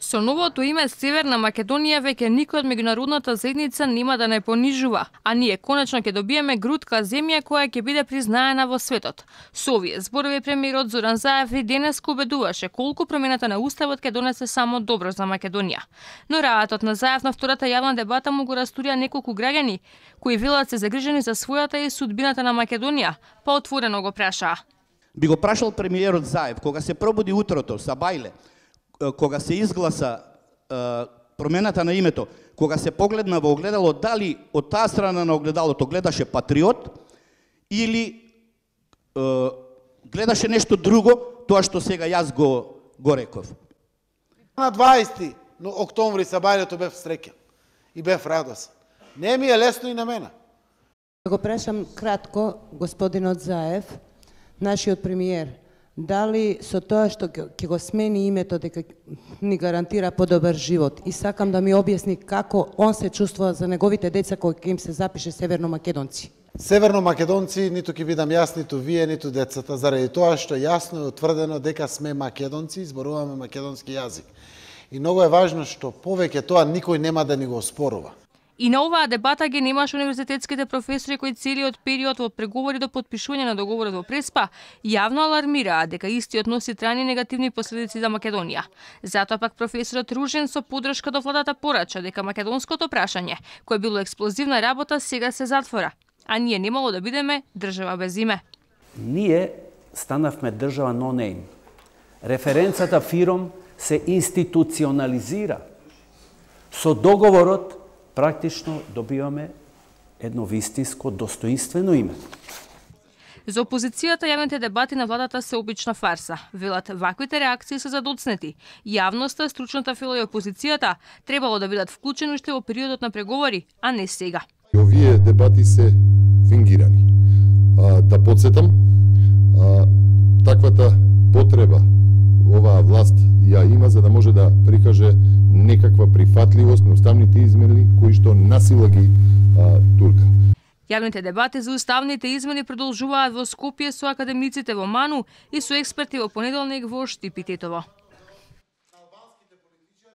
Со новото име Северна Македонија веќе никој од меѓународната заедница нема да не понижува, а ние конечно ќе добиеме грудка земја која ќе биде признаена во светот. Со овие зборови премиерот Зоран Заев и денес убедуваше колку промената на уставот ќе донесе само добро за Македонија. Но раатот на Заев на втората јавна дебата му го растурија неколку граѓани кои велат се загрижени за својата и судбината на Македонија, па отворено го прашаа. Би го прашал премиерот Заев кога се пробуди утрото са Бајле, кога се изгласа промената на името, кога се погледна во огледало, дали од таа страна на огледалото гледаше патриот или гледаше нешто друго, тоа што сега јас го реков. На 20 октомври са Бајлето бев среќен и бев радосен. Не ми е лесно и на мене. Го прашам кратко господинот Заев, нашиот премиер, дали со тоа што ќе го смени името дека ни гарантира подобар живот, и сакам да ми објасни како он се чувствува за неговите деца кои ќе им се запише северномакедонци. Северномакедонци ниту ќе видам јас, ниту вие, ниту децата, заради тоа што јасно е утврдено дека сме македонци, зборуваме македонски јазик. И многу е важно што повеќе тоа никој нема да ни го оспорува. И на оваа дебата ги немаше универзитетските професори кои целиот период од преговори до потпишување на договорот во Преспа јавно алармираа дека истиот носи трајни негативни последици за Македонија. Затоа пак професорот Ружен со поддршка до владата порача дека македонското прашање, кое било експлозивна работа, сега се затвора, а ние немало да бидеме држава без име. Ние станавме држава no name. Референцата ФИРОМ се институционализира. Со договорот практично добиваме едно вистинско, достоинствено име. За опозицијата јавните дебати на владата се обична фарса. Велат, ваквите реакции се задоцнети. Јавноста, стручната фила и опозицијата требало да бидат вклучени уште во периодот на преговори, а не сега. Овие дебати се фингирани. Да подсетам, таквата потреба оваа власт ја има за да може да прикаже некаква прифатливост на уставните измени кои што насила ги турка. Јавните дебати за уставните измени продолжуваат во Скопје со академиците во Ману и со експерти во понеделник во Штип и Тетово.